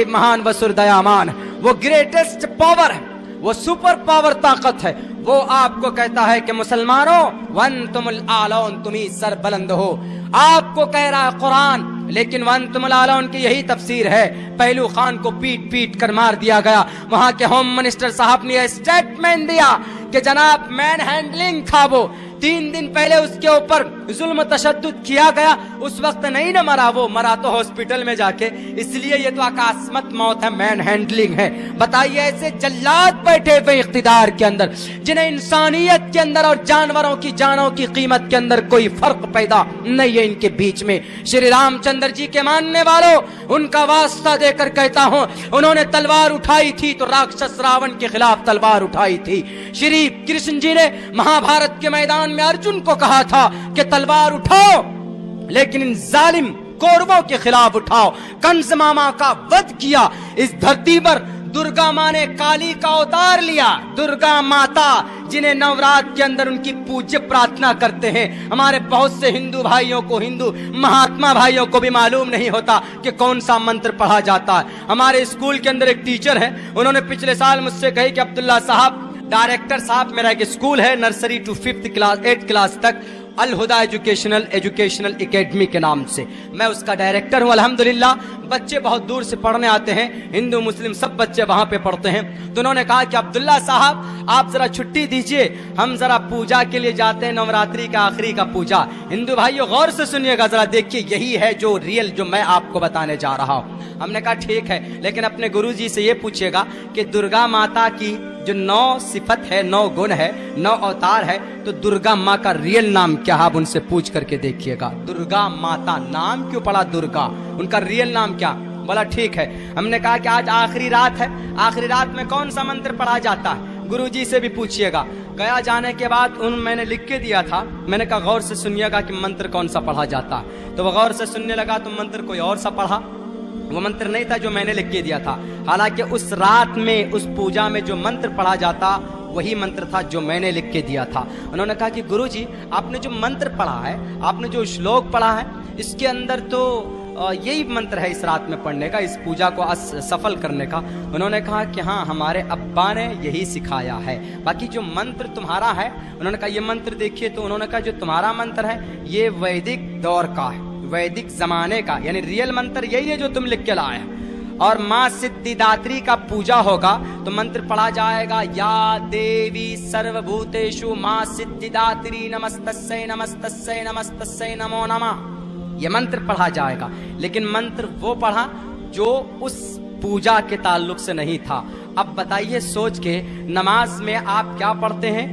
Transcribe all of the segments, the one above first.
महान वसुर दयामान, वो greatest power है, वो सुपर पावर ताकत है। वो आपको कहता है कि मुसलमानों वन तुमुल आलौन, तुम ही सर बुलंद हो। आपको कह रहा है कुरान, लेकिन वन तुमुल आलौन की यही तफसीर है। पहलू खान को पीट पीट कर मार दिया गया। वहां के होम मिनिस्टर साहब ने स्टेटमेंट दिया कि जनाब मैन हैंडलिंग था वो, 3 दिन पहले उसके ऊपर जुल्म तशद्दुद किया गया, उस वक्त नहीं न मरा, वो मरा तो हॉस्पिटल में जाके, इसलिए ये तो अकस्मात मौत है, मैन हैंडलिंग है। बताइए ऐसे जल्लाद बैठे हुए इख्तिदार के अंदर, जिन्हें इंसानियत के अंदर और जानवरों की जानों की कीमत के अंदर कोई फर्क पैदा नहीं है इनके बीच में। श्री रामचंद्र जी के मानने वालों, उनका वास्ता देकर कहता हूं, उन्होंने तलवार उठाई थी तो राक्षस रावण के खिलाफ तलवार उठाई थी। श्री कृष्ण जी ने महाभारत के मैदान में अर्जुन को कहा था कि तलवार उठाओ, लेकिन इन जालिम कौरवों के खिलाफ उठाओ। कंस मामा का वध किया इस धरती पर दुर्गा माँ ने, काली का अवतार लिया। दुर्गा माता जिन्हें नवरात्र के अंदर उनकी पूज्य प्रार्थना करते हैं। हमारे बहुत से हिंदू भाइयों को, हिंदू महात्मा भाइयों को भी मालूम नहीं होता कि कौन सा मंत्र पढ़ा जाता है। हमारे स्कूल के अंदर एक टीचर है, उन्होंने पिछले साल मुझसे कही कि अब्दुल्ला साहब, डायरेक्टर साहब, मेरा एक स्कूल है nursery to 5th class 8th class तक, अल हुदा एजुकेशनल एकेडमी के नाम से, मैं उसका डायरेक्टर हूं। अल्हम्दुलिल्लाह बच्चे बहुत दूर से पढ़ने आते हैं, हिंदू मुस्लिम सब बच्चे वहां पे पढ़ते हैं। तो उन्होंने कहा कि अब्दुल्ला साहब आप जरा छुट्टी दीजिए, हम जरा पूजा के लिए जाते हैं, नवरात्रि का आखिरी का पूजा। हिंदू भाइयों गौर से सुनिएगा, जरा देखिए, यही है जो रियल जो मैं आपको बताने जा रहा हूं। हमने कहा ठीक है, लेकिन अपने गुरुजी से ये पूछिएगा कि दुर्गा माता की जो 9 सिफत है, 9 गुण है, 9 अवतार है, तो दुर्गा माँ का रियल नाम क्या है, आप उनसे पूछ करके देखिएगा। दुर्गा माता नाम क्यों पड़ा दुर्गा, उनका रियल नाम क्या? बोला ठीक है। हमने कहा कि आज आखिरी रात है, आखिरी रात में कौन सा मंत्र पढ़ा जाता है, गुरुजी से भी पूछिएगा। गया जाने के बाद मैंने लिख के दिया था, मैंने कहा गौर से सुनिएगा कि मंत्र कौन सा पढ़ा जाता है। तो वो गौर से सुनने लगा तो मंत्र कोई और सा पढ़ा, वो मंत्र नहीं था जो मैंने लिख के दिया था। हालांकि उस रात में उस पूजा में जो मंत्र पढ़ा जाता वही मंत्र था जो मैंने लिख के दिया था। उन्होंने कहा कि गुरुजी आपने जो मंत्र पढ़ा है, आपने जो श्लोक पढ़ा है, इसके अंदर तो यही मंत्र है इस रात में पढ़ने का, इस पूजा को सफल करने का। उन्होंने कहा कि हाँ, हमारे अब्बा ने यही सिखाया है, बाकी जो मंत्र तुम्हारा है, उन्होंने कहा ये मंत्र देखिए, तो उन्होंने कहा जो तुम्हारा मंत्र है ये वैदिक दौर का है, वैदिक जमाने का, यानी रियल मंत्र यही है जो तुम लिख के लाए हैं। और माँ सिद्धिदात्री का पूजा होगा तो मंत्र पढ़ा जाएगा, या देवी सर्वभूतेषु माँ सिद्धिदात्री नमस्तस्यै नमस्तस्यै नमस्तस्यै नमो नमः, ये मंत्र पढ़ा जाएगा। लेकिन मंत्र वो पढ़ा जो उस पूजा के ताल्लुक से नहीं था। अब बताइए सोच के, नमाज में आप क्या पढ़ते हैं?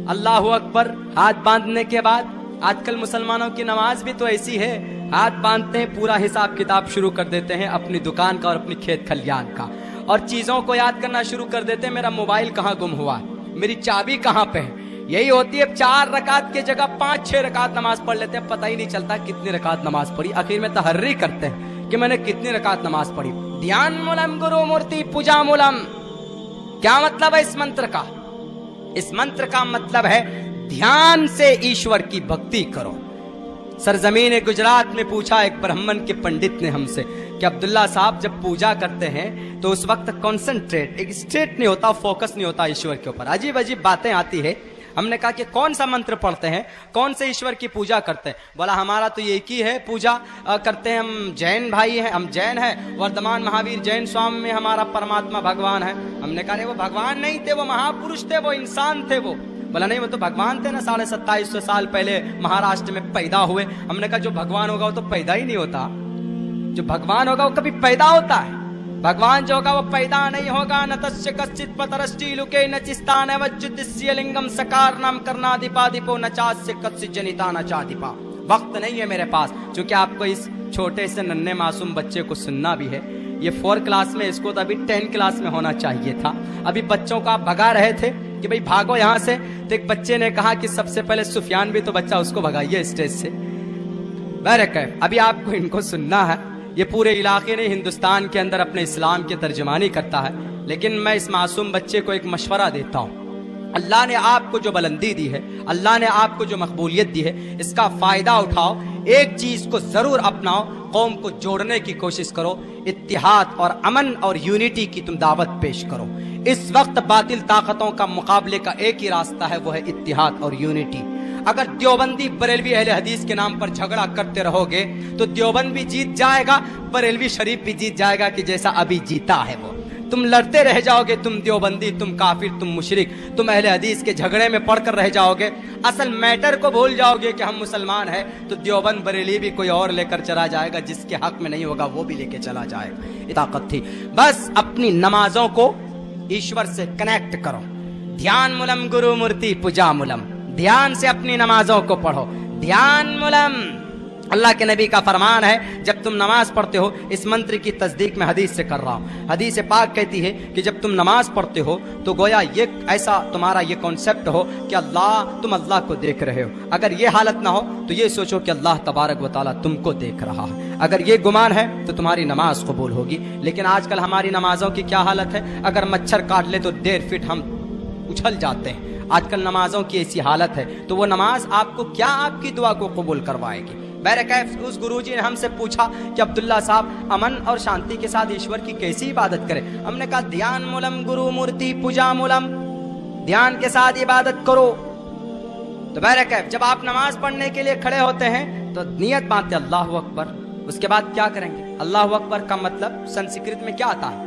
अल्लाहु अकबर हाथ बांधने के बाद, आजकल मुसलमानों की नमाज भी तो ऐसी है, हाथ बांधते हैं, पूरा हिसाब किताब शुरू कर देते हैं अपनी दुकान का और अपनी खेत खलियान का, और चीजों को याद करना शुरू कर देते हैं, मेरा मोबाइल कहाँ गुम हुआ है, मेरी चाबी कहाँ पे है। यही होती है, 4 रकात की जगह 5-6 रकात नमाज पढ़ लेते हैं, पता ही नहीं चलता कितनी रकात नमाज पढ़ी। आखिर में तहर्री करते हैं कि मैंने कितनी रकात नमाज पढ़ी। ध्यान मूलम गुरु मूर्ति पूजा मूलम, क्या मतलब है इस मंत्र का? इस मंत्र का मतलब है ध्यान से ईश्वर की भक्ति करो। सरजमीन गुजरात में पूछा एक ब्राह्मण के पंडित ने हमसे कि अब्दुल्ला साहब जब पूजा करते हैं तो उस वक्त कॉन्सेंट्रेट, एक स्ट्रेट नहीं होता, फोकस नहीं होता ईश्वर के ऊपर, अजीब अजीब बातें आती है। हमने कहा कि कौन सा मंत्र पढ़ते हैं, कौन से ईश्वर की पूजा करते हैं? बोला हमारा तो एक ही है, पूजा करते हैं, हम जैन भाई हैं, हम जैन हैं, वर्धमान महावीर जैन स्वामी में हमारा परमात्मा भगवान है। हमने कहा वो भगवान नहीं थे, वो महापुरुष थे, वो इंसान थे। वो बोला नहीं, वो तो भगवान थे ना, 2750 साल पहले महाराष्ट्र में पैदा हुए। हमने कहा जो भगवान होगा वो तो पैदा ही नहीं होता, जो भगवान होगा वो कभी पैदा होता है? भगवान जो होगा वो पैदा नहीं होगा। न तस्य कश्चित् पतरश्चि लुके न चिस्तान वच्युतिस्य लिंगम सकारनम कर्णाधिपाधिपो न चास्य कश्चित् जनिता न चाधिपा। वक्त नहीं है मेरे पास, क्योंकि आपको इस छोटे से नन्हे मासूम बच्चे को सुनना भी है। ये 4 क्लास में, इसको तो अभी 10 क्लास में होना चाहिए था। अभी बच्चों को आप भगा रहे थे कि भाई भागो यहाँ से, तो एक बच्चे ने कहा कि सबसे पहले सुफियान भी तो बच्चा, उसको भगाइए स्टेज से। बहरकैफ अभी आपको इनको सुनना है। ये पूरे इलाके ने हिंदुस्तान के अंदर अपने इस्लाम की तर्जुमानी करता है, लेकिन मैं इस मासूम बच्चे को एक मशवरा देता हूँ अल्लाह ने आपको जो बुलंदी दी है, अल्लाह ने आपको जो मकबूलियत दी है, इसका फायदा उठाओ। एक चीज को जरूर अपनाओ, कौम को जोड़ने की कोशिश करो, इत्तिहाद और अमन और यूनिटी की तुम दावत पेश करो। इस वक्त बातिल ताकतों का मुकाबले का एक ही रास्ता है, वो है इत्तिहाद और यूनिटी। अगर देवबंदी बरेलवी अहले हदीस के नाम पर झगड़ा करते रहोगे तो देवबंद भी जीत जाएगा, बरेलवी शरीफ भी जीत जाएगा कि जैसा अभी जीता है वो। तुम लड़ते रह जाओगे, तुम देवबंदी, तुम काफिर, तुम मुशरिक, तुम अहले हदीस के झगड़े में पड़कर रह जाओगे। असल मैटर को भूल जाओगे कि हम मुसलमान हैं, तो देवबंद बरेली भी कोई और लेकर चला जाएगा, जिसके हक में नहीं होगा वो भी लेके चला जाएगा। ये ताकत थी। बस अपनी नमाजों को ईश्वर से कनेक्ट करो। ध्यान मूलम गुरु मूर्ति पूजा मूलम। ध्यान से अपनी नमाजों को पढ़ो, ध्यान मूलम। अल्लाह के नबी का फरमान है, जब तुम नमाज पढ़ते हो, इस मंत्र की तस्दीक मैं हदीस से कर रहा हूँ। हदीस पाक कहती है कि जब तुम नमाज पढ़ते हो तो गोया ये ऐसा तुम्हारा ये कॉन्सेप्ट हो कि तुम अल्लाह को देख रहे हो। अगर ये हालत ना हो तो ये सोचो कि अल्लाह तबारक व तआला तुमको देख रहा है। अगर ये गुमान है तो तुम्हारी नमाज कबूल होगी। लेकिन आजकल हमारी नमाजों की क्या हालत है, अगर मच्छर काट ले तो 1.5 फीट हम उछल जाते हैं। आजकल नमाजों की ऐसी हालत है, तो वो नमाज आपको क्या आपकी दुआ को कबूल करवाएगी। बैरकैफ उस गुरुजी ने हमसे पूछा कि अब्दुल्ला साहब, अमन और शांति के साथ ईश्वर की कैसी इबादत करें। हमने कहा ध्यान मूलम गुरु मूर्ति पूजा मूलम, ध्यान के साथ इबादत करो। तो बैरकैफ जब आप नमाज पढ़ने के लिए खड़े होते हैं तो नियत बांधते अल्लाह अकबर। उसके बाद क्या करेंगे? अल्लाह अकबर का मतलब संस्कृत में क्या आता है?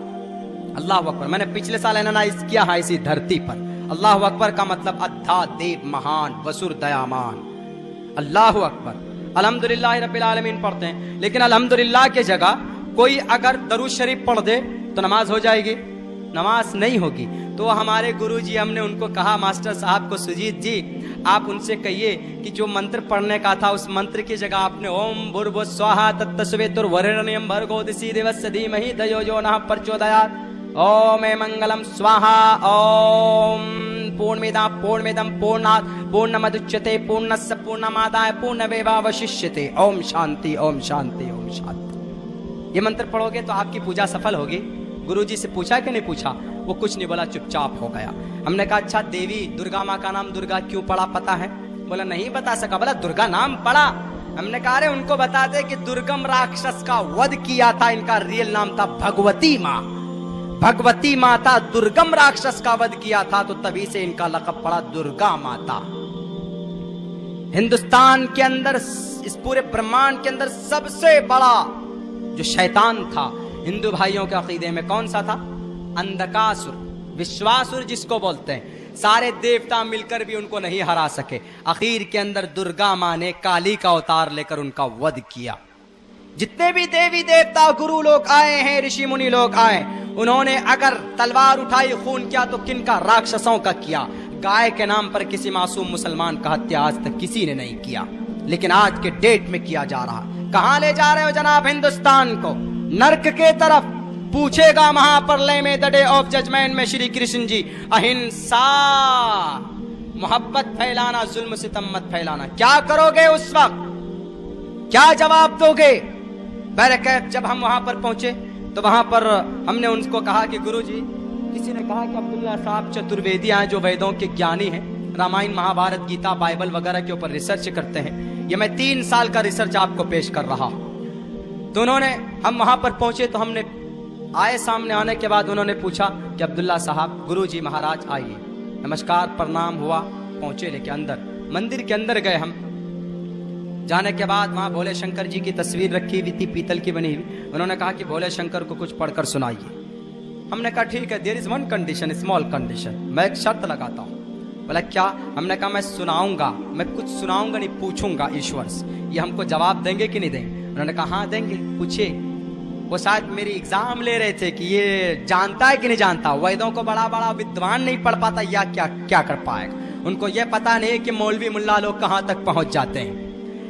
अल्लाह अकबर मैंने पिछले साल एनालाइज किया है इसी धरती पर। अल्लाह अकबर का मतलब अद्धा देव महान वसुर दयामान, अल्लाह अकबर। अल्हम्दुलिल्लाह रब्बिल आलमीन पढ़ते हैं, लेकिन अल्हम्दुलिल्लाह के जगह कोई अगर दरूद शरीफ पढ़ दे तो नमाज हो जाएगी? नमाज नहीं होगी। तो हमारे गुरुजी, हमने उनको कहा, मास्टर साहब को, सुजीत जी आप उनसे कहिए कि जो मंत्र पढ़ने का था उस मंत्र की जगह आपने ओम भूर्भुवः स्वाहा तत्सवितुर्वरेण्यं भर्गो दिवस्य धीमहि धियो यो नः प्रचोदयात्, ओम मंगलम स्वाहा, ओम पूर्णमिदं पूर्णात् पूर्णमुदच्यते पूर्णस्य पूर्णमादाय पूर्णमेवावशिष्यते, ओम शांति ओम शांति ओम शांति। ये मंत्र पढ़ोगे तो आपकी पूजा सफल होगी। गुरुजी से पूछा कि नहीं पूछा? वो कुछ नहीं बोला, चुपचाप हो गया। हमने कहा अच्छा देवी दुर्गा माँ का नाम दुर्गा क्यों पड़ा, पता है? बोला नहीं बता सका। बोला दुर्गा नाम पड़ा। हमने कहा अरे उनको बता दे कि दुर्गम राक्षस का वध किया था, इनका रियल नाम था भगवती माँ। भगवती माता दुर्गम राक्षस का वध किया था, तो तभी से इनका लक़ब पड़ा दुर्गा माता। हिंदुस्तान के अंदर, इस पूरे ब्रह्मांड के अंदर सबसे बड़ा जो शैतान था हिंदू भाइयों के अकीदे में कौन सा था? अंधकासुर, विश्वासुर जिसको बोलते हैं। सारे देवता मिलकर भी उनको नहीं हरा सके। आखिर के अंदर दुर्गा माँ ने काली का अवतार लेकर उनका वध किया। जितने भी देवी देवता गुरु लोग आए हैं, ऋषि मुनि लोग आए, उन्होंने अगर तलवार उठाई खून किया तो किनका? राक्षसों का किया। गाय के नाम पर किसी मासूम मुसलमान का हत्या आज तक किसी ने नहीं किया, लेकिन आज के डेट में किया जा रहा। कहां ले जा रहे हो जनाब हिंदुस्तान को? नर्क के तरफ। पूछेगा महाप्रलय में, द डे ऑफ जजमेंट में श्री कृष्ण जी, अहिंसा, मोहब्बत फैलाना, जुल्म सितम मत फैलाना। क्या करोगे उस वक्त? क्या जवाब दोगे? बैरकैफ जब हम वहां पर पहुंचे तो वहां पर हमने उनको कहा कि गुरुजी, किसी ने कहा कि अब्दुल्ला साहब चतुर्वेदी हैं जो वेदों के ज्ञानी हैं, रामायण महाभारत गीता बाइबल वगैरह के ऊपर रिसर्च करते हैं। ये मैं 3 साल का रिसर्च आपको पेश कर रहा हूं। तो उन्होंने, हम वहां पर पहुंचे तो हमने आए, सामने आने के बाद उन्होंने पूछा कि अब्दुल्ला साहब, गुरुजी महाराज आइए। नमस्कार प्रणाम हुआ, पहुंचे, लेके अंदर मंदिर के अंदर गए। हम जाने के बाद वहां भोले शंकर जी की तस्वीर रखी हुई थी, पीतल की बनी हुई। उन्होंने कहा कि भोले शंकर को कुछ पढ़कर सुनाइए। हमने कहा ठीक है, there is one condition, small condition, मैं एक शर्त लगाता हूँ। बोला क्या? हमने कहा मैं सुनाऊंगा, मैं कुछ सुनाऊंगा नहीं, पूछूंगा ईश्वर से, ये हमको जवाब देंगे कि नहीं देंगे? उन्होंने कहा हाँ देंगे, पूछे। वो शायद मेरी एग्जाम ले रहे थे कि ये जानता है कि नहीं जानता, वेदों को बड़ा बड़ा विद्वान नहीं पढ़ पाता या क्या क्या कर पाएगा। उनको ये पता नहीं कि मौलवी मुल्ला लोग कहाँ तक पहुंच जाते हैं।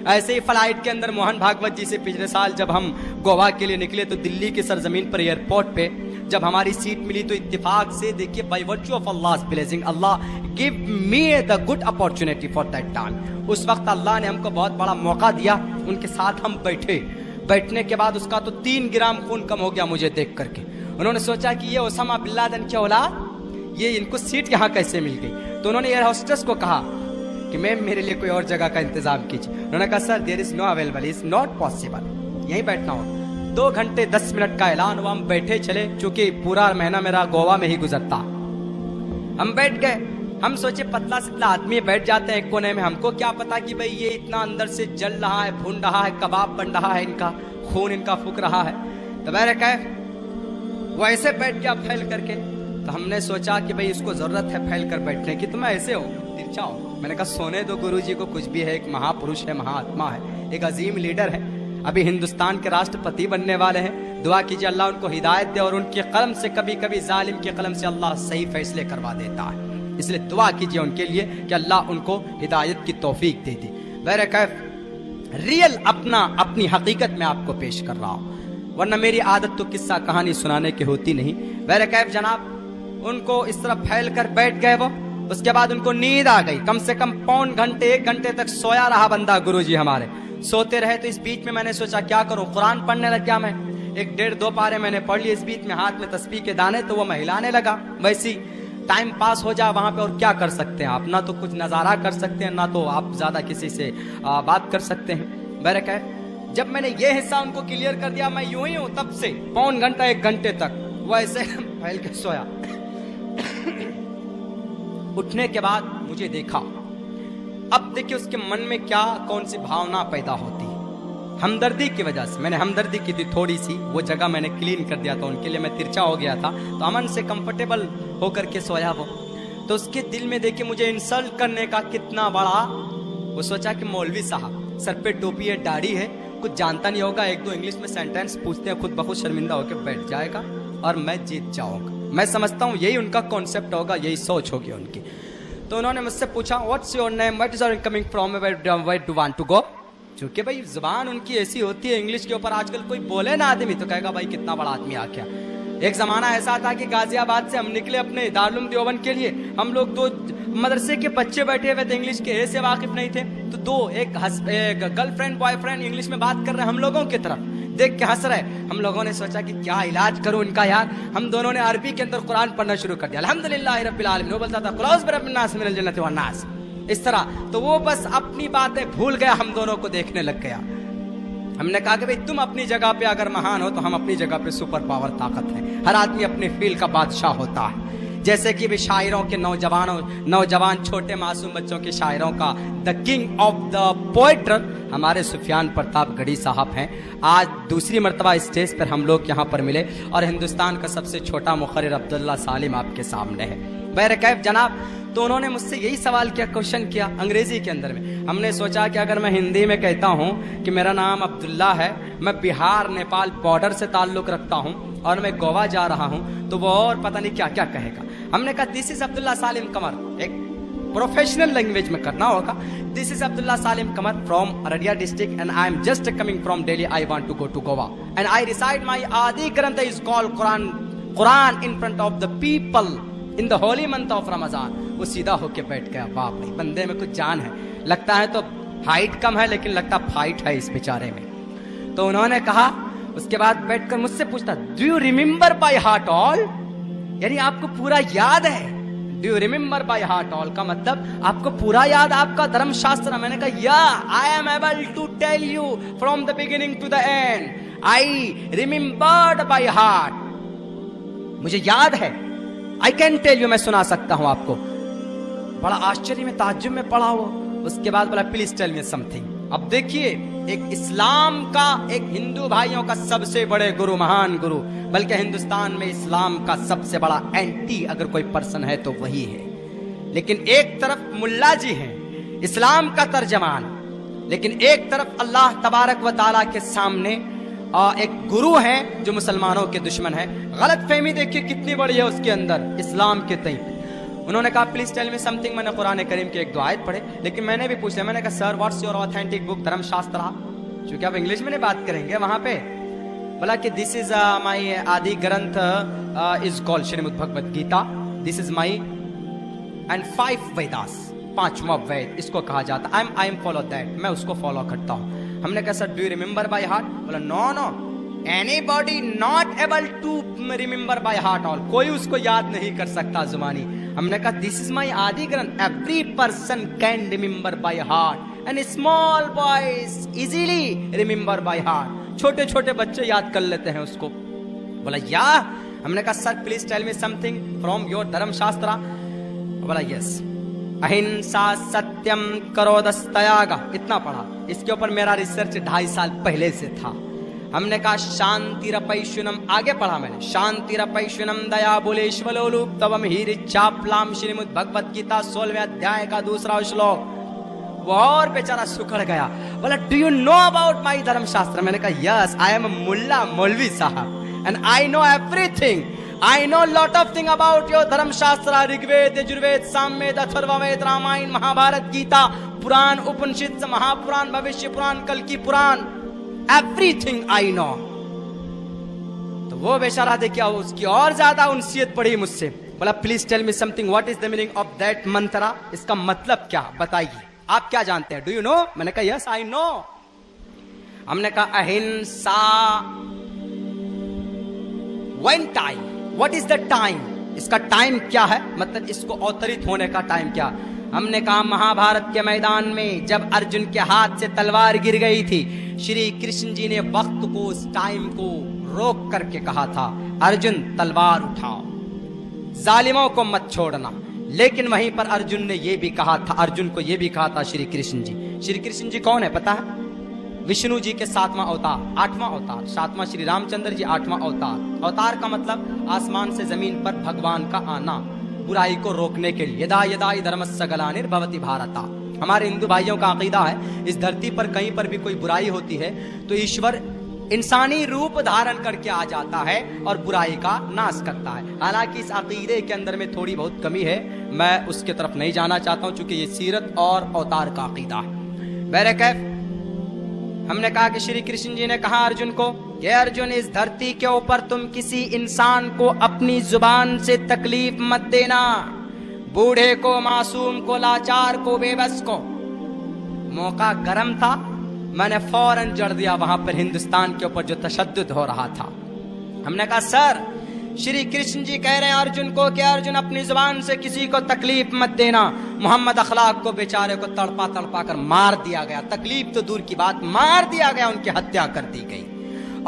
ऐसे ही फ्लाइट के अंदर मोहन भागवत जी से पिछले साल जब हम गोवा के लिए निकले तो दिल्ली के सरजमीन पर एयरपोर्ट पे जब हमारी सीट मिली तो इत्तेफाक से, देखिए, बाय वर्च्यू ऑफ अल्लाह's ब्लेसिंग, अल्लाह give me the good opportunity for that time. उस वक्त अल्लाह ने हमको बहुत बड़ा मौका दिया, उनके साथ हम बैठे। बैठने के बाद उसका तो 3 ग्राम खून कम हो गया मुझे देख करके। उन्होंने सोचा कि ये ओसामा बिन लादेन की औलाद, ये इनको सीट यहाँ कैसे मिल गई। तो उन्होंने एयर होस्टेस को कहा कि मैम मेरे लिए कोई और जगह का इंतजाम कीजिए। उन्होंने कहा sir there is no available, is not possible, यहीं बैठना होगा। 2 घंटे 10 मिनट का ऐलान हुआ, हम बैठे चले, चूंकि पूरा महीना मेरा गोवा में ही गुजरता। हम बैठ गए, हम सोचे पतला सितला आदमी बैठ जाते हैं एक कोने में, हमको क्या पता कि भाई ये इतना अंदर से जल रहा है, भून रहा है, कबाब बन रहा है, इनका खून इनका फूक रहा है। तो मैंने कहा वो ऐसे बैठ गया फैल करके, तो हमने सोचा कि भाई इसको जरूरत है फैल कर बैठने की, तुम ऐसे हो तिरछा हो। मैंने कहा सोने दो गुरुजी को, कुछ भी है, एक महापुरुष है, महात्मा है, एक अजीम लीडर है, अभी हिंदुस्तान के राष्ट्रपति बनने वाले हैं। दुआ कीजिए अल्लाह उनको हिदायत दे, और उनके कलम से कभी कभी जालिम के कलम से अल्लाह सही फैसले करवा देता है, इसलिए दुआ कीजिए उनके लिए कि अल्लाह उनको हिदायत की तौफीक दे दी। बहरकैफ रियल अपनी हकीकत में आपको पेश कर रहा हूं, वरना मेरी आदत तो किस्सा कहानी सुनाने की होती नहीं। बहरकैफ जनाब उनको इस तरह फैल कर बैठ गए वो, उसके बाद उनको नींद आ गई। कम से कम 1 घंटे तक सोया रहा बंदा, गुरुजी हमारे सोते रहे। तो इस बीच में मैंने सोचा क्या करूं, कुरान पढ़ने लग गया मैं, 1-1.5-2 पारे मैंने पढ़ लिए। इस बीच में हाथ में तस्बीह के दाने, तो वो मैं हिलाने लगा, वैसी टाइम पास हो जाए वहां पे। और क्या कर सकते हैं आप, ना तो कुछ नजारा कर सकते हैं, ना तो आप ज्यादा किसी से बात कर सकते हैं। बहरकैफ जब मैंने ये हिस्सा उनको क्लियर कर दिया, मैं यूं ही हूं तब से 1 घंटे तक वो ऐसे फैल के सोया। उठने के बाद मुझे देखा, अब देखिए उसके मन में क्या कौन सी भावना पैदा होती है, हमदर्दी की वजह से। मैंने हमदर्दी की थी थोड़ी सी, वो जगह मैंने क्लीन कर दिया था उनके लिए, मैं तिरछा हो गया था, तो अमन से कंफर्टेबल होकर के सोया वो। तो उसके दिल में देखिए मुझे इंसल्ट करने का कितना बड़ा, वो सोचा कि मौलवी साहब सर पे टोपी है, दाढ़ी है, कुछ जानता नहीं होगा, 1-2 इंग्लिश में सेंटेंस पूछते हैं, खुद ब खुद शर्मिंदा होकर बैठ जाएगा और मैं जीत जाऊंगा। मैं समझता हूँ यही उनका कॉन्सेप्ट होगा, यही सोच होगी उनकी। तो उन्होंने मुझसे पूछा what's your name, what is coming from, where do want to go. क्योंकि भाई जुबान उनकी ऐसी होती है, इंग्लिश के ऊपर आजकल कोई बोले ना आदमी तो कहेगा भाई कितना बड़ा आदमी आ गया। एक जमाना ऐसा था कि गाजियाबाद से हम निकले अपने दारुल देवबंद के लिए, हम लोग 2 मदरसे के बच्चे बैठे हुए थे, इंग्लिश के से वाकिफ नहीं थे, तो एक गर्लफ्रेंड बॉयफ्रेंड इंग्लिश में बात कर रहे हैं हम लोगों की तरफ, देख के हंस रहे। हम लोगों ने सोचा कि क्या इलाज करूं इनका यार। हम दोनों ने अरबी के अंदर कुरान पढ़ना शुरू कर दिया, अल्हम्दुलिल्लाह रब्बिल आलमीन। वो बोलता था कुलौज़ बिरब्बिन नास मिनल जन्नति वन नास, इस तरह। तो वो बस अपनी बातें भूल गया, हम दोनों को देखने लग गया। हमने कहा कि भाई तुम अपनी जगह पे अगर महान हो तो हम अपनी जगह पे सुपर पावर ताकत है। हर आदमी अपने फील्ड का बादशाह होता है। जैसे कि भी शायरों के नौजवान छोटे मासूम बच्चों के शायरों का द किंग ऑफ द पोएटर हमारे सुफियान प्रताप गढ़ी साहब हैं। आज दूसरी मर्तबा स्टेज पर हम लोग यहाँ पर मिले और हिंदुस्तान का सबसे छोटा मुखर्रिर अब्दुल्ला सालिम आपके सामने है। बहरकैफ जनाब, तो उन्होंने मुझसे यही सवाल किया, क्वेश्चन किया अंग्रेजी के अंदर में। हमने सोचा कि अगर मैं हिंदी में कहता हूँ कि मेरा नाम अब्दुल्ला है, मैं बिहार नेपाल बॉर्डर से ताल्लुक रखता हूँ और मैं गोवा जा रहा हूँ, तो वो और पता नहीं क्या क्या कहेगा। हमने कहा दिस इज अब्दुल्ला सालिम कमर, एक प्रोफेशनल लैंग्वेज में करना होगा। This is Abdullah Salim Qamar from Araria district and I am just coming from Delhi, I want to go to Goa and I reside my आदि ग्रंथ is called Quran in front of the people in the holy month of Ramzan. वो सीधा होके बैठ गया। बाप रे, बंदे में कुछ जान है, लगता है तो हाइट कम है लेकिन लगता फाइट है इस बेचारे में। तो उन्होंने कहा, उसके बाद बैठकर मुझसे पूछता do you remember by heart all, यानी आपको पूरा याद है। Do you remember by heart all का मतलब आपको पूरा याद, आपका धर्मशास्त्र। मैंने कहा yeah I am able to tell you from the beginning to the end, I remembered by heart, मुझे याद है, आई कैन टेल यू, मैं सुना सकता हूं आपको। बड़ा आश्चर्य में ताज्जुब में पड़ा वो। उसके बाद बोला प्लीज टेल मी समथिंग। अब देखिए, एक इस्लाम का, एक हिंदू भाइयों का सबसे बड़े गुरु, महान गुरु, बल्कि हिंदुस्तान में इस्लाम का सबसे बड़ा एंटी अगर कोई पर्सन है तो वही है। लेकिन एक तरफ मुल्ला जी हैं, इस्लाम का तर्जमान, लेकिन एक तरफ अल्लाह तबारक व तआला के सामने एक गुरु है जो मुसलमानों के दुश्मन है। गलत फहमी देखिए कितनी बड़ी है उसके अंदर इस्लाम के तई। उन्होंने कहा प्लीज टेल मी समथिंग। मैंने कुरान करीम की एक 2 आयत पढ़े, लेकिन मैंने भी पूछा, मैंने कहा sir what's your authentic book धर्मशास्त्र, क्योंकि आप इंग्लिश में नहीं बात करेंगे वहां पे। बोला कि दिस इज माई आदि ग्रंथ is called Shrimad Bhagavad Gita, this is my and 5 Vedas, 5वां वेद इसको कहा जाता। आई एम फॉलो दैट, मैं उसको फॉलो करता हूँ। हमने कहा sir do you remember by heart. बोला no no, anybody not able to remember by heart all, कोई उसको याद नहीं कर सकता जुबानी। हमने कहा दिस इज माई आदि ग्रंथ, every person can remember by heart and small boys easily remember by heart, छोटे छोटे बच्चे याद कर लेते हैं उसको। बोला या, हमने कहा sir please tell me something from your Dharmashastra. बोला यस, अहिंसा सत्यम करोदस्तयाग, इतना पढ़ा। इसके ऊपर मेरा रिसर्च 2.5 साल पहले से था। हमने कहा शांतिरपैशुनम, आगे पढ़ा मैंने, शांतिरपैशुनम दया बुलेश्वलोलूप तवम हीरिचाप्लाम श्रीमद् भगवत गीता 16वें अध्याय का 2रा श्लोक। वो और बेचारा सुखड़ गया। बोला do you know about my धर्मशास्त्र? मैंने कहा यस, आई एम मुल्ला मौलवी साहब and I know everything, I know lot of thing about your धर्मशास्त्र, ऋग्वेद, यजुर्वेद, सामवेद, अथर्ववेद, रामायण, महाभारत, गीता, पुराण, उपनिषद, महापुराण, भविष्य पुराण, कल की पुराण, everything I know। तो वो बेचारा देखिए उसकी और ज्यादा उनसियत पड़ी मुझसे। बोला please tell me something, what is the meaning of that mantra, इसका मतलब क्या बताइए, आप क्या जानते हैं, डू यू नो? मैंने कहा यस आई नो। हमने कहा अहिंसा, when time, what is the time, इसका टाइम क्या है, मतलब इसको अवतरित होने का टाइम क्या? हमने कहा महाभारत के मैदान में जब अर्जुन के हाथ से तलवार गिर गई थी, श्री कृष्ण जी ने वक्त को, उस टाइम को रोक करके कहा था अर्जुन तलवार उठाओ, जालिमों को मत छोड़ना। लेकिन वहीं पर अर्जुन ने यह भी कहा था, अर्जुन को यह भी कहा था श्री कृष्ण जी। श्री कृष्ण जी कौन है पता है? विष्णु जी के 7वां अवतार, 8वां अवतार, 7वां श्री रामचंद्र जी 8वां अवतार। अवतार का मतलब आसमान से जमीन पर भगवान का आना, बुराई को रोकने के लिए। यदा यदा धर्मस्य ग्लानिर्भवति भारता, हमारे हिंदू भाइयों का अकीदा है इस धरती पर कहीं पर भी कोई बुराई होती है तो ईश्वर इंसानी रूप धारण करके आ जाता है और बुराई का नाश करता है। हालांकि इस अकीदे के अंदर में थोड़ी बहुत कमी है, मैं उसके तरफ नहीं जाना चाहता हूं चूंकि ये सीरत और अवतार का अकीदा है। बहरकैफ हमने कहा कि श्री कृष्ण जी ने कहा अर्जुन को कि अर्जुन इस धरती के ऊपर तुम किसी इंसान को अपनी जुबान से तकलीफ मत देना, बूढ़े को, मासूम को, लाचार को, बेबस को। मौका गर्म था, मैंने फौरन जड़ दिया वहां पर हिंदुस्तान के ऊपर जो तशद्दुद हो रहा था। हमने कहा सर श्री कृष्ण जी कह रहे हैं अर्जुन को कि अर्जुन अपनी जुबान से किसी को तकलीफ मत देना। मोहम्मद अखलाक को बेचारे को तड़पा तड़पा कर मार दिया गया, तकलीफ तो दूर की बात, मार दिया गया, उनकी हत्या कर दी गई।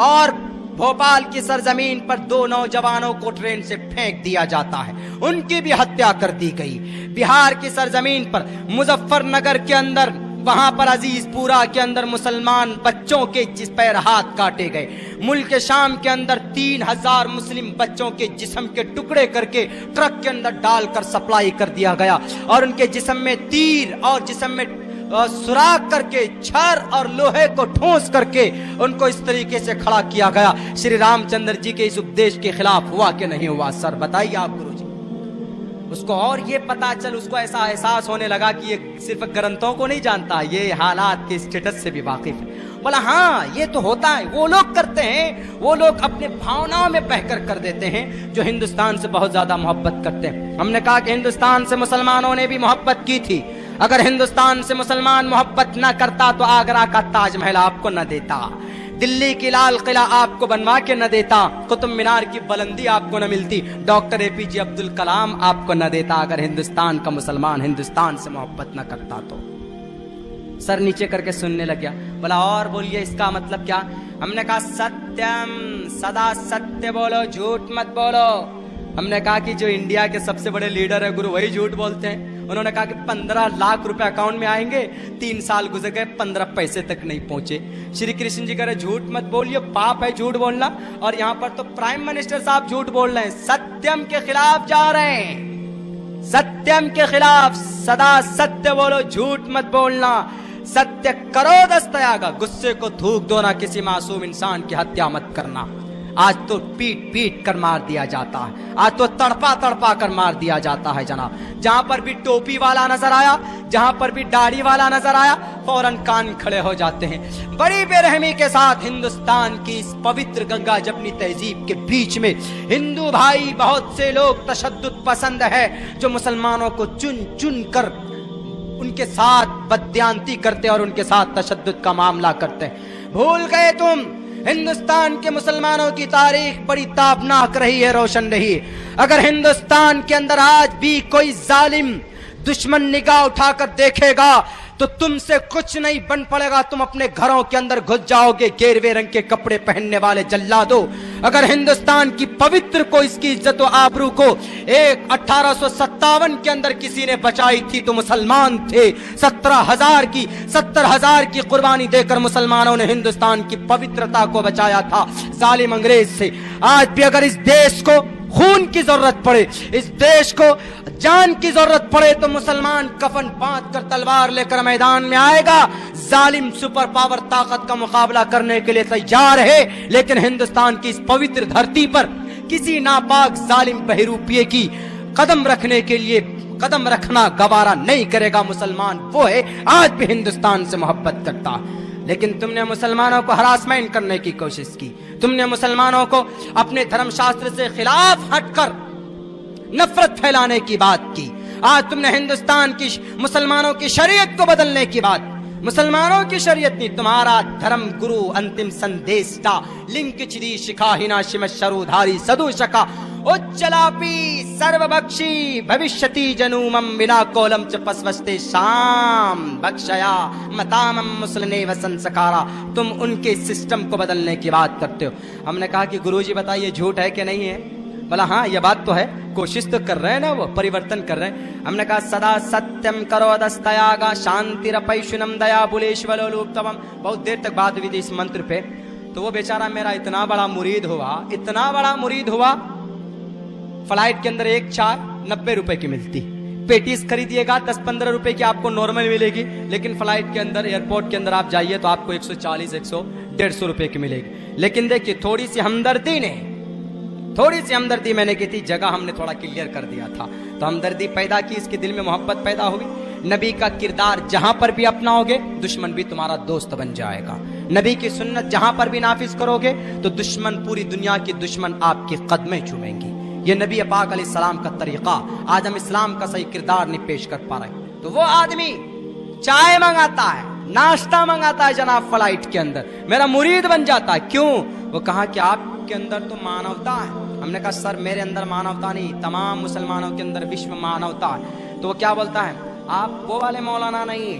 और भोपाल की सरजमीन पर 2 नौजवानों को ट्रेन से फेंक दिया जाता है, उनकी भी हत्या कर दी गई। बिहार की सरजमीन पर मुजफ्फरनगर के अंदर, वहां पर अजीजपुरा के अंदर मुसलमान बच्चों के पैर हाथ काटे गए। मुल्क शाम के अंदर 3000 मुस्लिम बच्चों के जिस्म के टुकड़े करके ट्रक के अंदर डालकर सप्लाई कर दिया गया और उनके जिस्म में तीर और जिस्म में सुराख करके, छर और लोहे को ठोस करके उनको इस तरीके से खड़ा किया गया। श्री रामचंद्र जी के इस उपदेश के खिलाफ हुआ कि नहीं हुआ? सर बताइए आप गुरु जी। उसको और ये पता चल, उसको ऐसा एहसास होने लगा कि ये सिर्फ ग्रंथों को नहीं जानता, ये हालात के स्टेटस से भी वाकिफ है। बोला हाँ ये तो होता है, वो लोग करते हैं, वो लोग अपने भावनाओं में बहकर कर देते हैं जो हिंदुस्तान से बहुत ज्यादा मोहब्बत करते हैं। हमने कहा कि हिंदुस्तान से मुसलमानों ने भी मोहब्बत की थी। अगर हिंदुस्तान से मुसलमान मोहब्बत न करता तो आगरा का ताजमहल आपको न देता, दिल्ली की लाल किला आपको बनवा के न देता, कुतुब मीनार की बुलंदी आपको न मिलती, डॉक्टर एपीजे अब्दुल कलाम आपको न देता, अगर हिंदुस्तान का मुसलमान हिंदुस्तान से मोहब्बत न करता तो। सर नीचे करके सुनने लग गया। बोला और बोलिए इसका मतलब क्या? हमने कहा सत्यम, सदा सत्य बोलो, झूठ मत बोलो। हमने कहा कि जो इंडिया के सबसे बड़े लीडर है गुरु, वही झूठ बोलते हैं। उन्होंने कहा कि 15 लाख रुपए अकाउंट में आएंगे, 3 साल गुजर गए, 15 पैसे तक नहीं पहुंचे। श्री कृष्ण जी कह रहे झूठ मत बोलिए, पाप है झूठ बोलना। और यहाँ पर तो प्राइम मिनिस्टर साहब झूठ बोल रहे हैं, सत्यम के खिलाफ जा रहे हैं, सत्यम के खिलाफ। सदा सत्य बोलो, झूठ मत बोलना, सत्य करो दस्तयागा, गुस्से को थूक दो ना, किसी मासूम इंसान की हत्या मत करना। आज तो पीट पीट कर मार दिया जाता है, आज तो तड़पा तड़पा कर मार दिया जाता है जनाब। जहां पर भी टोपी वाला नजर आया, जहां पर भी दाढ़ी वाला नजर आया, फौरन कान खड़े हो जाते हैं। बड़ी बेरहमी के साथ हिंदुस्तान की इस पवित्र गंगा जमनी तहजीब के बीच में हिंदू भाई बहुत से लोग तशद्दुद पसंद है जो मुसलमानों को चुन चुन कर उनके साथ बदयांती करते और उनके साथ तशद्दुद का मामला करते हैं। भूल गए तुम हिंदुस्तान के मुसलमानों की तारीख बड़ी ताबनाक रही है, रोशन रही। अगर हिंदुस्तान के अंदर आज भी कोई जालिम दुश्मन निगाह उठाकर देखेगा तो तुमसे कुछ नहीं बन पड़ेगा, तुम अपने घरों के अंदर घुस जाओगे गेरवे रंग के कपड़े पहनने वाले जल्लादो। अगर हिंदुस्तान की पवित्र को, इसकी इज्जत व आबरू को एक 1857 के अंदर किसी ने बचाई थी तो मुसलमान थे। 70,000 की कुर्बानी देकर मुसलमानों ने हिंदुस्तान की पवित्रता को बचाया था जालिम अंग्रेज से। आज भी अगर इस देश को खून की जरूरत पड़े, इस देश को जान की जरूरत पड़े तो मुसलमान कफन बांध कर तलवार लेकर मैदान में आएगा। जालिम सुपर पावर ताकत का मुकाबला करने के लिए तैयार है, लेकिन हिंदुस्तान की इस पवित्र धरती पर किसी नापाक जालिम बहरूपिये की कदम रखना गवारा नहीं करेगा। मुसलमान वो है आज भी हिंदुस्तान से मोहब्बत करता। लेकिन तुमने मुसलमानों को हरासमेंट करने की कोशिश की, तुमने मुसलमानों को अपने धर्मशास्त्र से खिलाफ हटकर नफरत फैलाने की बात की। आज तुमने हिंदुस्तान की मुसलमानों की शरीयत को बदलने की बात, मुसलमानों की शरीयत नहीं, तुम्हारा धर्म गुरु अंतिम संदेशा लिंक चिरी शिखाहिना शिम शरुधारी सदुशका उच्चलापी सर्वभक्षी भविष्यति जनूमम बिना कोलम च पस्वस्ते शाम भक्षया मतामम मुसलने व संस्कारा। तुम उनके सिस्टम को बदलने की बात करते हो। हमने कहा कि गुरुजी बताइए झूठ है कि नहीं है? बोला हाँ ये बात तो है, कोशिश तो कर रहे हैं ना, वो परिवर्तन कर रहे हैं। हमने कहा सदा सत्यम करो दस्तयागा शांतिरपैशुनम दया बुलेश्वलोलुप्तवम। बहुत देर तक बात हुई थी इस मंत्र पे। तो वो बेचारा मेरा इतना बड़ा मुरीद हुआ, फ्लाइट के अंदर एक चाय 90 रुपए की मिलती, पेटीज खरीदिएगा 10-15 रुपए की आपको नॉर्मल मिलेगी, लेकिन फ्लाइट के अंदर एयरपोर्ट के अंदर आप जाइए तो आपको 140-150 रुपए की मिलेगी। लेकिन देखिए थोड़ी सी हमदर्दी मैंने की थी, जगह हमने थोड़ा क्लियर कर दिया था, तो हमदर्दी पैदा की, इसके दिल में मोहब्बत पैदा होगी। नबी का किरदार जहां पर भी अपनाओगे दुश्मन भी तुम्हारा दोस्त बन जाएगा। नबी की सुन्नत जहां पर भी नाफिज करोगे तो दुश्मन, पूरी दुनिया के दुश्मन आपके कदमें चूमेंगी। ये नबी पाक अलैहिस्सलाम का तरीका। आज हम इस्लाम का सही किरदार नहीं पेश कर पा रहे। तो वो आदमी चाय मंगाता है, नाश्ता मंगाता है जनाब फ्लाइट के अंदर, मेरा मुरीद बन जाता है। क्यों? वो कहा कि आपके अंदर तो मानवता है। हमने कहा सर मेरे अंदर मानवता नहीं, तमाम मुसलमानों के अंदर विश्व मानवता है। तो वो क्या बोलता है, आप वो वाले मौलाना नहीं है।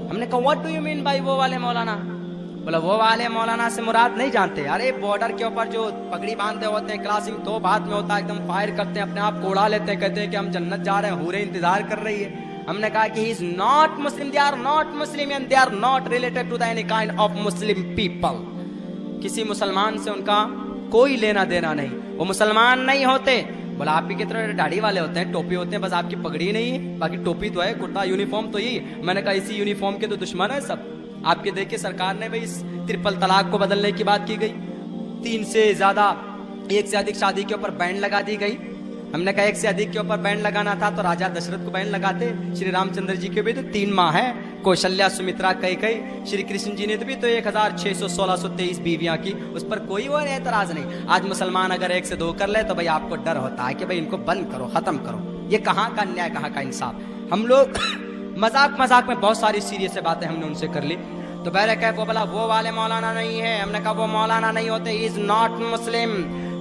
हमने कहा what do you mean by वो वाले मौलाना? बोला वो वाले मौलाना से मुराद नहीं जानते, अरे बॉर्डर के ऊपर जो पगड़ी बांधते होते हैं, क्रॉसिंग तो बाद में होता है, एकदम फायर करते हैं, अपने आप को उड़ा लेते हैं, कहते हैं कि हम जन्नत जा रहे हैं, हूरें इंतजार कर रही है। हमने कहा कि he is not Muslim, they are not Muslim and they are not related to the any kind of Muslim people. किसी मुसलमान से उनका कोई लेना देना नहीं, वो मुसलमान नहीं होते। बोला आप ही की तरह दाढ़ी वाले होते हैं, टोपी होते हैं, बस आपकी पगड़ी नहीं है, बाकी टोपी तो है, कुर्ता यूनिफॉर्म तो यही। मैंने कहा इसी यूनिफॉर्म के तो दुश्मन है सब। आपके देखिए सरकार ने भाई इस ट्रिपल तलाक को बदलने की बात की गई, 1 से अधिक शादी के ऊपर बैन लगा दी गई। हमने कहा 1 से अधिक के ऊपर बैन लगाना था तो राजा दशरथ को बैन लगाते, श्री रामचंद्र जी के भी तो 3 माँ है, कौशल्या, सुमित्रा, कैकेयी। श्री कृष्ण जी ने तो भी तो 1623 बीवियां की, उस पर कोई वो एतराज नहीं। आज मुसलमान अगर 1 से 2 कर ले तो भाई आपको डर होता है कि भाई इनको बंद करो, खत्म करो। ये कहाँ का न्याय, कहाँ का इंसाफ। हम लोग मजाक में बहुत सारी सीरियस बातें हमने उनसे कर ली। तो बहरे कह वो बोला वो वाले मौलाना नहीं है। हमने कहा वो मौलाना नहीं होते, इज नॉट मुस्लिम।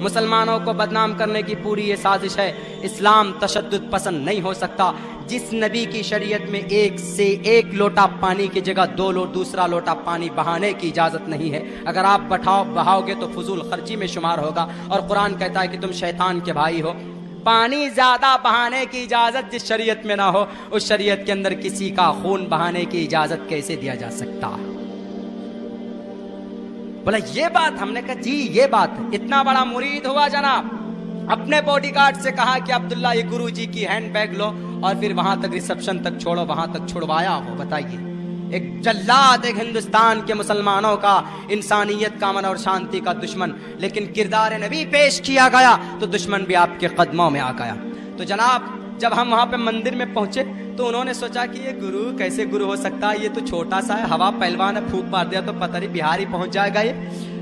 मुसलमानों को बदनाम करने की पूरी ये साजिश है। इस्लाम तशद्दुद पसंद नहीं हो सकता। जिस नबी की शरीयत में 1 से 1 लोटा पानी की जगह दूसरा लोटा पानी बहाने की इजाजत नहीं है। अगर आप बहाओगे तो फजूल खर्ची में शुमार होगा। और कुरान कहता है कि तुम शैतान के भाई हो। पानी ज्यादा बहाने की इजाजत जिस शरीयत में ना हो, उस शरीयत के अंदर किसी का खून बहाने की इजाजत कैसे दिया जा सकता है? बोला ये बात। हमने कहा जी ये बात। इतना बड़ा मुरीद हुआ जनाब, अपने बॉडीगार्ड से कहा कि अब्दुल्ला ये गुरु जी की हैंड बैग लो और फिर वहां तक रिसेप्शन तक छोड़ो, वहां तक छुड़वाया हो। बताइए, एक जल्लाद, एक हिंदुस्तान के मुसलमानों का, इंसानियत का, अमन और शांति का दुश्मन। लेकिन किरदार नबी पेश किया गया तो दुश्मन भी आपके कदमों में आ गया। तो जनाब जब हम वहां पे मंदिर में पहुंचे तो उन्होंने सोचा कि ये गुरु कैसे गुरु हो सकता है, ये तो छोटा सा है, हवा पहलवान है, फूंक मार दिया तो पता नहीं बिहार ही पहुंच जाएगा ये।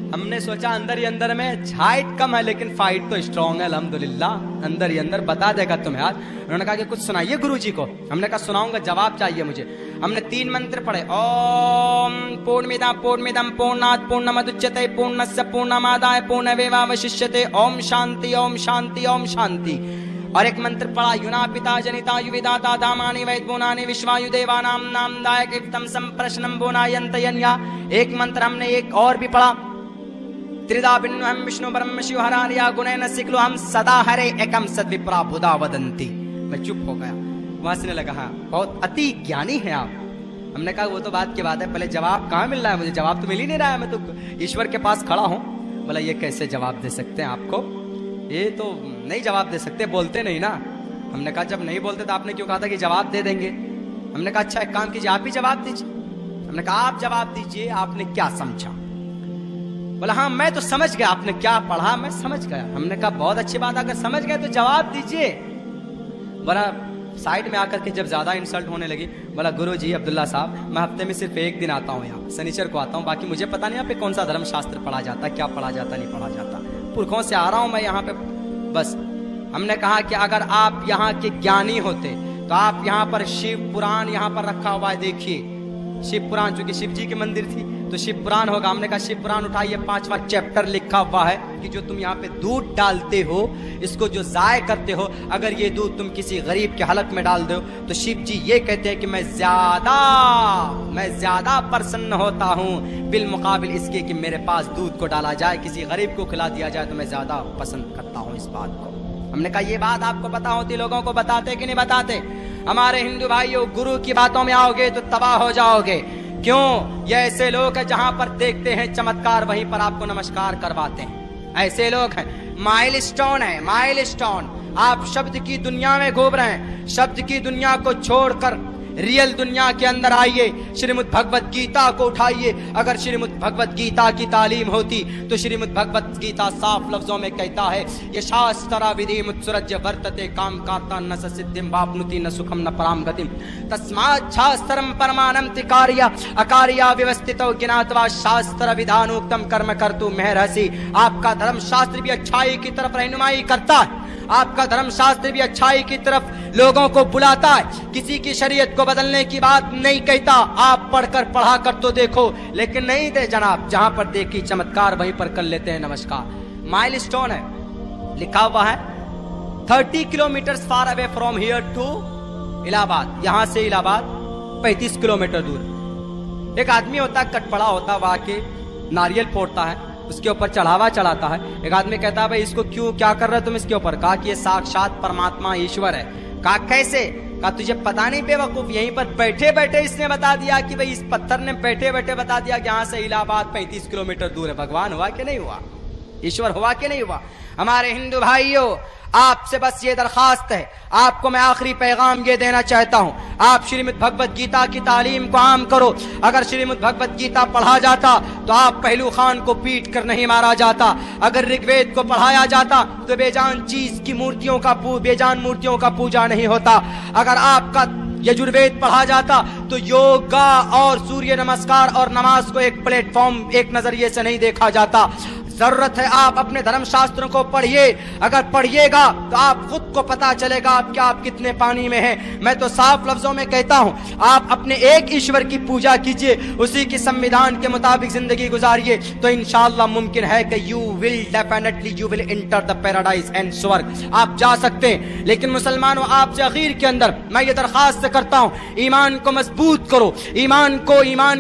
हमने सोचा अंदर ही अंदर में हाइट कम है लेकिन फाइट तो स्ट्रांग है अल्हम्दुलिल्लाह, अंदर ही अंदर बता देगा तुम्हें आज। उन्होंने कहा कि कुछ सुनाइए गुरुजी को। हमने कहा सुनाऊंगा, जवाब चाहिए मुझे। हमने 3 मंत्र पढ़े, ओम पूर्णमिदं पूर्णात् पूर्णमुदच्यते पूर्णस्य पूर्णमादाय पूर्णमेवावशिष्यते, ओम शांति ओम शांति ओम शांति। और एक मंत्र पढ़ा, युना पिता जनिता युविदाता धामानि वैद्वोनानि विश्वायु देवानां नामदायक इत्तम संप्रश्नम बोनायन्तयन्या। एक मंत्र हमने एक और भी पढ़ा, त्रिधा बिन्नुहं विष्णु ब्रह्म शिव हरार्या गुणेन सिक्लुहं सदा हरे एकम सद्विप्रा बुधा वदन्ति। मैं चुप हो गया, वहां से लगा हाँ बहुत अति ज्ञानी है आप। हमने कहा वो तो बात की बात है, पहले जवाब कहाँ मिल रहा है, मुझे जवाब तो मिल ही नहीं रहा है, मैं तो ईश्वर के पास खड़ा हूँ। बोला ये कैसे जवाब दे सकते हैं आपको, ये तो नहीं जवाब दे सकते, बोलते नहीं ना। हमने कहा जब नहीं बोलते तो आपने क्यों कहा था कि जवाब दे देंगे। हमने कहा अच्छा एक काम कीजिए आप ही जवाब दीजिए। हमने कहा आप जवाब दीजिए, आपने क्या समझा। बोला हाँ मैं तो समझ गया, आपने क्या पढ़ा मैं समझ गया। हमने कहा बहुत अच्छी बात, अगर समझ गए तो जवाब दीजिए। बोला साइड में आकर के जब ज्यादा इंसल्ट होने लगी, बोला गुरुजी अब्दुल्ला साहब मैं हफ्ते में सिर्फ एक दिन आता हूँ यहाँ, शनिचर को आता हूँ, बाकी मुझे पता नहीं यहाँ पे कौन सा धर्म शास्त्र पढ़ा जाता, क्या पढ़ा जाता नहीं पढ़ा जाता, पुरखों से आ रहा हूँ मैं यहाँ पे बस। हमने कहा कि अगर आप यहाँ के ज्ञानी होते तो आप यहाँ पर शिव पुराण यहाँ पर रखा हुआ है, देखिए शिव पुराण, चूंकि शिव जी की मंदिर थी तो शिव पुराण होगा। हमने कहा शिव पुराण उठाइए, 5वां चैप्टर लिखा हुआ है कि जो तुम यहाँ पे दूध डालते हो, इसको जो जाय करते हो, अगर ये दूध तुम किसी गरीब के हलक में डाल दो तो शिव जी ये कहते हैं कि मैं ज्यादा प्रसन्न होता हूँ बिल मुकाबिल इसके कि मेरे पास दूध को डाला जाए, किसी गरीब को खिला दिया जाए, तो मैं ज्यादा पसंद करता हूँ इस बात को। हमने कहा ये बात आपको पता होती, लोगों को बताते कि नहीं बताते। हमारे हिंदू भाइयों, गुरु की बातों में आओगे तो तबाह हो जाओगे। क्यों? ये ऐसे लोग हैं जहां पर देखते हैं चमत्कार वहीं पर आपको नमस्कार करवाते हैं। ऐसे लोग हैं, माइलस्टोन है माइलस्टोन। आप शब्द की दुनिया में घूम रहे हैं, शब्द की दुनिया को छोड़कर रियल दुनिया के अंदर आइए, श्रीमद् भगवत गीता को उठाइए। अगर श्रीमद् भगवत गीता की तालीम होती तो श्रीमद् भगवत गीता साफ लफ्जों में कहता है, ये शास्त्रा विधि मुत्सृज्य वर्तते काम कार्ता न सिद्धिम वाप्नुति न सुखम न पराम गतिम तस्मात् शास्त्रम परमानम तिकार्य अकार्या व्यवस्थितो ज्ञात्वा शास्त्र विधानोक्तम कर्म कर्तु महर्षि। आपका धर्म शास्त्र भी अच्छाई की तरफ रहनुमाई करता है, आपका धर्म शास्त्र भी अच्छाई की तरफ लोगों को बुलाता है, किसी की शरीयत को बदलने की बात नहीं कहता। आप पढ़कर पढ़ा कर तो देखो, लेकिन नहीं दे जनाब, जहां पर देखी चमत्कार वहीं पर कर लेते हैं नमस्कार। माइलस्टोन है, लिखा हुआ है 30 kilometre far away from here to Allahabad. यहां से इलाहाबाद 35 किलोमीटर दूर। एक आदमी होता है, कटपड़ा होता, वहां के नारियल फोड़ता है, उसके ऊपर चढ़ावा चढ़ाता है। एक आदमी कहता है भाई इसको क्यों, क्या कर रहे हो तुम इसके ऊपर? कहा कि ये साक्षात परमात्मा ईश्वर है। कहा कैसे? कहा तुझे पता नहीं बेवकूफ, यहीं पर बैठे बैठे इसने बता दिया कि भाई इस पत्थर ने बैठे बैठे बता दिया कि यहाँ से इलाहाबाद 35 किलोमीटर दूर है। भगवान हुआ कि नहीं हुआ? ईश्वर हुआ कि नहीं हुआ? हमारे हिंदू भाइयों, आपसे बस ये दरखास्त है, आपको मैं आखिरी पैगाम ये देना चाहता हूं, आप श्रीमद् भगवत गीता की तालीम को आम करो। अगर श्रीमद् भगवत गीता पढ़ा जाता तो आप पहलू खान को पीट कर नहीं मारा जाता। अगर ऋग्वेद को पढ़ाया जाता तो बेजान चीज की मूर्तियों का बेजान मूर्तियों का पूजा नहीं होता। अगर आपका यजुर्वेद पढ़ा जाता तो योगा और सूर्य नमस्कार और नमाज को एक प्लेटफॉर्म, एक नजरिए से नहीं देखा जाता। जरूरत है आप अपने धर्म शास्त्रों को पढ़िए। अगर पढ़िएगा तो आप खुद को पता चलेगा आप कितने पानी में हैं। मैं तो साफ लफ्जों में कहता हूं, आप अपने एक ईश्वर की पूजा कीजिए, उसी की संविधान के मुताबिक जिंदगी गुजारिए, तो इंशाअल्लाह मुमकिन है कि you will enter the paradise and स्वर्ग। आप जा सकते हैं। लेकिन मुसलमानों, आपसे आखिर के अंदर मैं ये दरखास्त करता हूं, ईमान को मजबूत करो, ईमान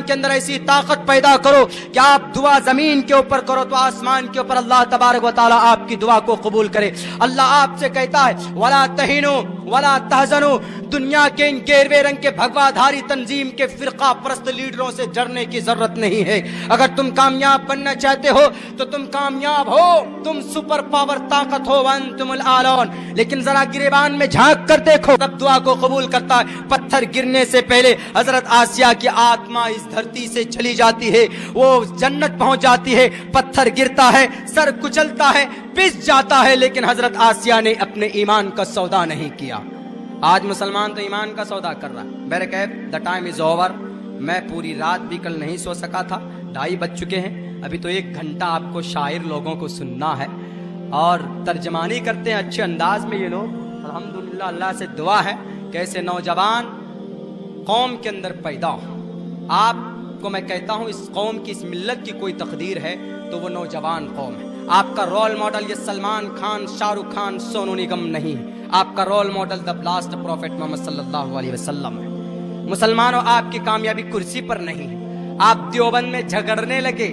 के अंदर ऐसी ताकत पैदा करो कि आप दुआ जमीन के ऊपर करो तो आसमान के ऊपर अल्लाह तबारक व तआला आपकी दुआ को कबूल करे। अल्लाह आपसे कहता है वला तहिनु वला तहजनु। दुनिया के इन गेरवे रंग के भगवाधारी तंजीम के फिरका परस्त लीडरों से डरने की जरूरत नहीं है। अगर तुम कामयाब बनना चाहते हो तो तुम कामयाब हो, तुम सुपर पावर ताकत हो, वंतुमुल आलौन। लेकिन जरा गिरेबान में झांक कर देखो, रब दुआ को कबूल करता है। पत्थर गिरने से पहले हजरत आसिया की आत्मा इस धरती से चली जाती है, वो जन्नत पहुंच जाती है। पत्थर गिरता है, सर कुचलता है, पिस जाता है, लेकिन हजरत आसिया ने अपने ईमान का सौदा नहीं किया। आज मुसलमान तो ईमान का सौदा कर रहा है। मेरे Kaif the time is over. मैं पूरी रात भी कल नहीं सो सका था, 2:30 बज चुके हैं। अभी तो 1 घंटा आपको शायर लोगों को सुनना है और तर्जमानी करते हैं अच्छे अंदाज में ये लोग। अल्हम्दुलिल्लाह, अल्लाह से दुआ है कैसे नौजवान कौम के अंदर पैदा हो। आपको मैं कहता हूं, इस कौम की, इस मिल्लत की कोई तकदीर है तो वो नौजवान कौम है। आपका रोल मॉडल ये सलमान खान, शाहरुख खान, सोनू निगम नहीं, आपका role model the last prophet Mohammad सल्लल्लाहु अलैहि वसल्लम है। मुसलमानों, आपकी कामयाबी कुर्सी पर नहीं है। आप देवबंद में झगड़ने लगे,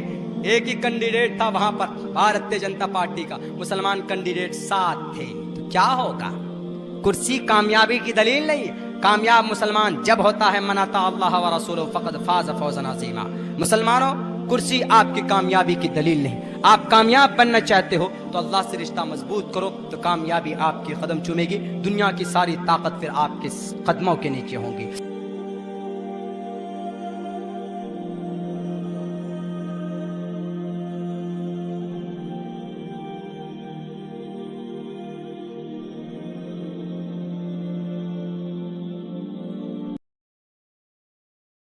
एक ही कैंडिडेट था वहां पर, भारतीय जनता पार्टी का, मुसलमान कैंडिडेट 7 थे, तो क्या होगा? कुर्सी कामयाबी की दलील नहीं है। कामयाब मुसलमान जब होता है मनाता अल्लाह व रसूलहु फक़द फाज़ फौज़न अज़ीमा। मुसलमानों, कुर्सी आपकी कामयाबी की दलील नहीं। आप कामयाब बनना चाहते हो तो अल्लाह से रिश्ता मजबूत करो, तो कामयाबी आपकी कदम चूमेगी। दुनिया की सारी ताकत फिर आपके कदमों के नीचे होंगी।